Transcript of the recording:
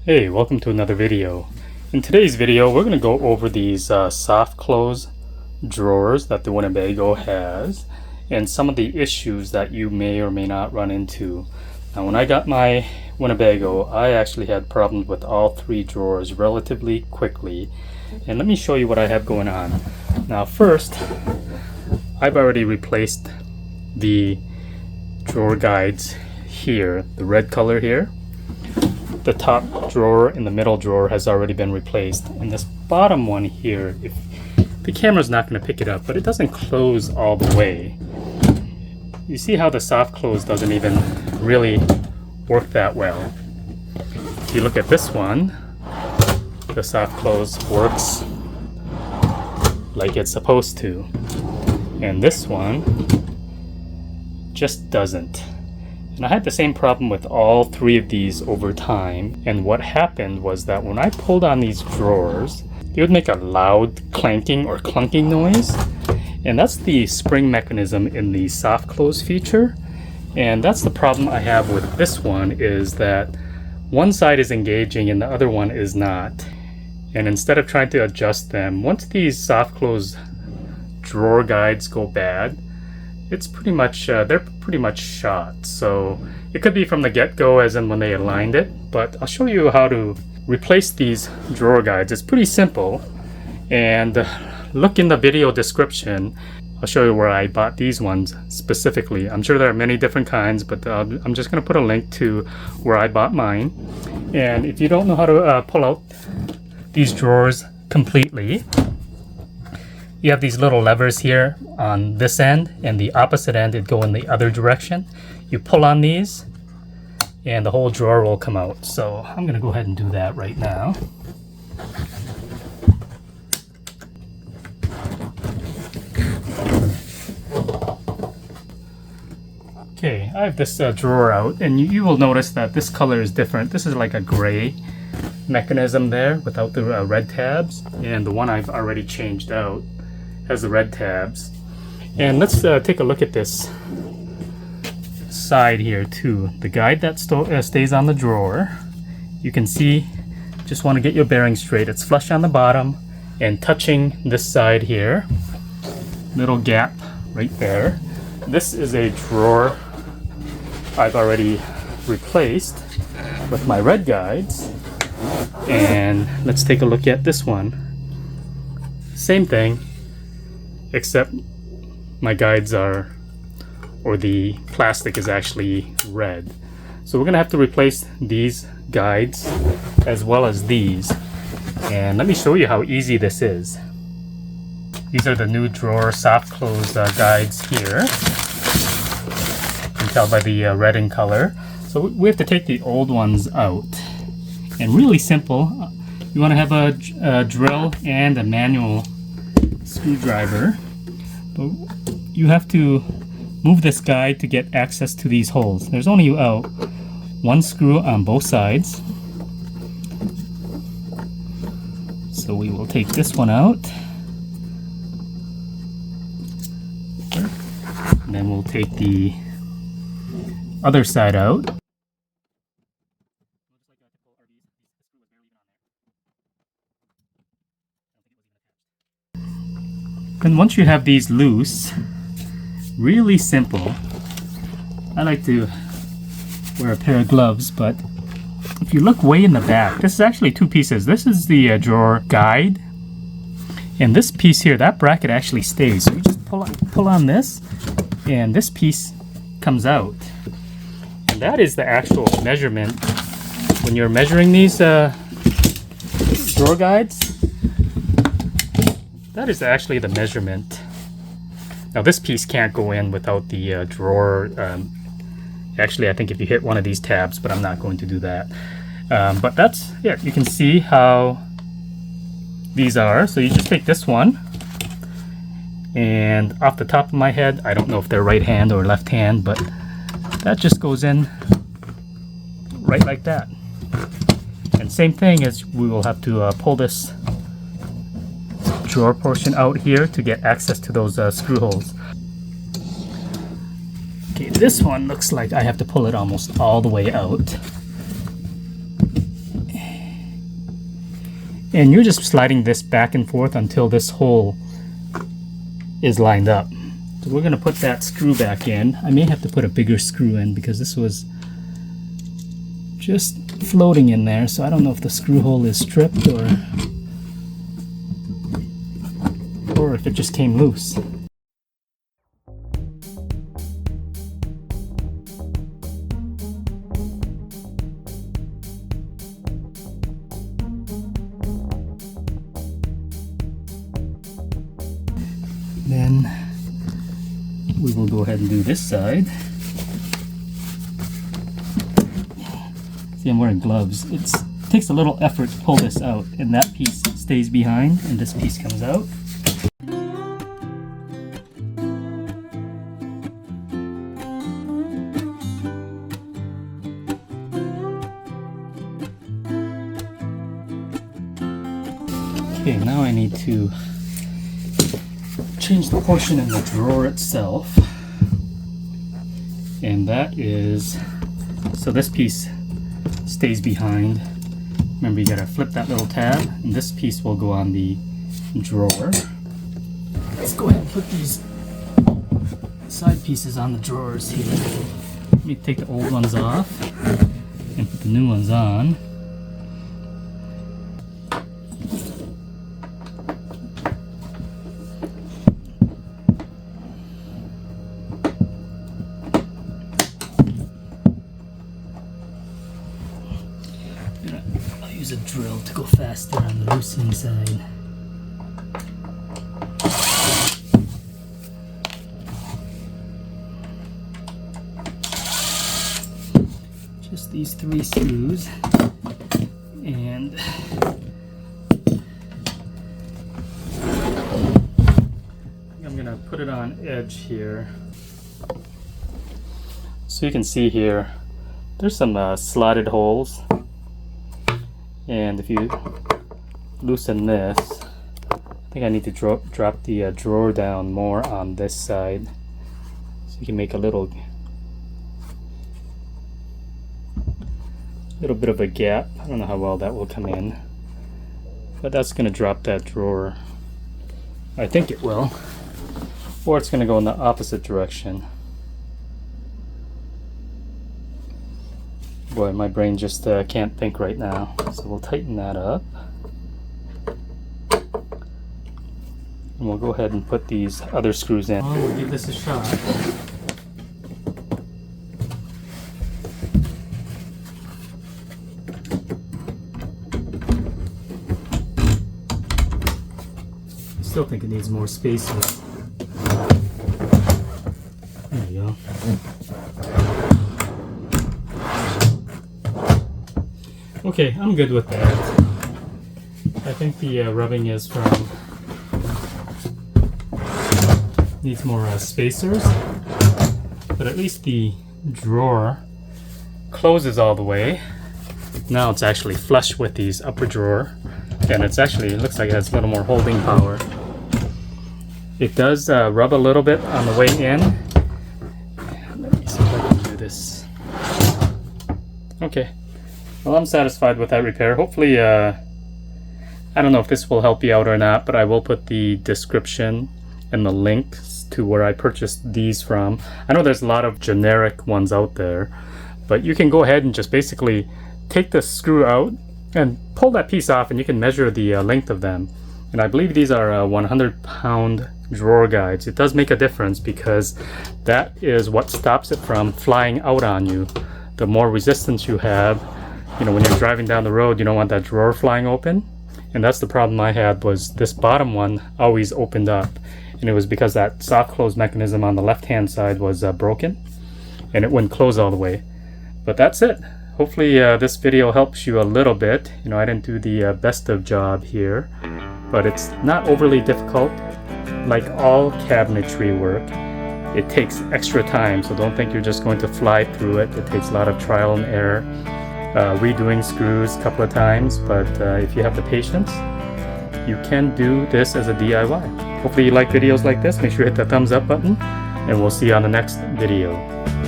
Hey, welcome to another video. In today's video, we're going to go over these soft close drawers that the Winnebago has and some of the issues that you may or may not run into. Now, when I got my Winnebago, I actually had problems with all three drawers relatively quickly. And let me show you what I have going on. Now, first, I've already replaced the drawer guides here, the red color here. The top drawer and the middle drawer has already been replaced, and this bottom one here, if the camera's not going to pick it up, but it doesn't close all the way. You see how the soft close doesn't even really work that well. If you look at this one, the soft close works like it's supposed to, and this one just doesn't. And I had the same problem with all three of these over time, and what happened was that when I pulled on these drawers, it would make a loud clanking or clunking noise, and that's the spring mechanism in the soft close feature. And that's the problem I have with this one, is that one side is engaging and the other one is not. And instead of trying to adjust them, once these soft close drawer guides go bad, it's pretty much they're pretty much shot. So it could be from the get-go, as in when they aligned it, but I'll show you how to replace these drawer guides. It's pretty simple, and look in the video description. I'll show you where I bought these ones specifically. I'm sure there are many different kinds, but I'm just going to put a link to where I bought mine. And if you don't know how to pull out these drawers completely, you have these little levers here on this end, and the opposite end it go in the other direction. You pull on these and the whole drawer will come out. So I'm gonna go ahead and do that right now. Okay, I have this drawer out, and you will notice that this color is different. This is like a gray mechanism there without the red tabs, and the one I've already changed out has the red tabs. And let's take a look at this side here too. The guide that stays on the drawer, you can see, just want to get your bearings straight, it's flush on the bottom and touching this side here, little gap right there. This is a drawer I've already replaced with my red guides. And let's take a look at this one. Same thing, except my guides are, or the plastic is actually red. So we're gonna have to replace these guides as well as these. And let me show you how easy this is. These are the new drawer soft close guides here. You can tell by the red in color. So we have to take the old ones out. And really simple, you wanna have a drill and a manual screwdriver, but you have to move this guide to get access to these holes. There's only one screw on both sides, so we will take this one out, and then we'll take the other side out. And once you have these loose, really simple. I like to wear a pair of gloves, but if you look way in the back, this is actually two pieces. This is the drawer guide, and this piece here, that bracket actually stays. So you just pull on this, and this piece comes out. And that is the actual measurement. When you're measuring these drawer guides, that is actually the measurement. Now this piece can't go in without the drawer. Actually, I think if you hit one of these tabs, but I'm not going to do that. But that's it. You can see how these are. So you just take this one, and off the top of my head, I don't know if they're right hand or left hand, but that just goes in right like that. And same thing as we will have to pull this drawer portion out here to get access to those screw holes. Okay, this one looks like I have to pull it almost all the way out. And you're just sliding this back and forth until this hole is lined up. So we're going to put that screw back in. I may have to put a bigger screw in because this was just floating in there, so I don't know if the screw hole is stripped or if it just came loose. Then we will go ahead and do this side. See, I'm wearing gloves. It takes a little effort to pull this out, and that piece stays behind and this piece comes out. Okay, now I need to change the portion in the drawer itself, and that is, so this piece stays behind. Remember, you gotta flip that little tab, and this piece will go on the drawer. Let's go ahead and put these side pieces on the drawers here. Let me take the old ones off and put the new ones on. I'll use a drill to go faster on the loosening side. Just these 3 screws, and I'm gonna put it on edge here. So you can see here, there's some slotted holes. And if you loosen this, I think I need to drop the drawer down more on this side, so you can make a little bit of a gap. I don't know how well that will come in, but that's going to drop that drawer. I think it will, or it's going to go in the opposite direction. Boy, my brain just can't think right now. So we'll tighten that up. And we'll go ahead and put these other screws in. Oh, we'll give this a shot. I still think it needs more spacers. There you go. Okay, I'm good with that. I think the rubbing is from, needs more spacers, but at least the drawer closes all the way. Now it's actually flush with these upper drawer, and it's actually, it looks like it has a little more holding power. It does rub a little bit on the way in. Let me see if I can do this. Okay. Well, I'm satisfied with that repair. Hopefully, I don't know if this will help you out or not, but I will put the description and the links to where I purchased these from. I know there's a lot of generic ones out there, but you can go ahead and just basically take the screw out and pull that piece off, and you can measure the length of them. And I believe these are 100-pound drawer guides. It does make a difference because that is what stops it from flying out on you. The more resistance you have, you know, when you're driving down the road, you don't want that drawer flying open. And that's the problem I had, was this bottom one always opened up. And it was because that soft close mechanism on the left-hand side was broken, and it wouldn't close all the way. But that's it. Hopefully this video helps you a little bit. You know, I didn't do the best of job here, but it's not overly difficult. Like all cabinetry work, it takes extra time, so don't think you're just going to fly through it. It takes a lot of trial and error. Redoing screws a couple of times, but if you have the patience, you can do this as a DIY. Hopefully you like videos like this. Make sure you hit the thumbs up button, and we'll see you on the next video.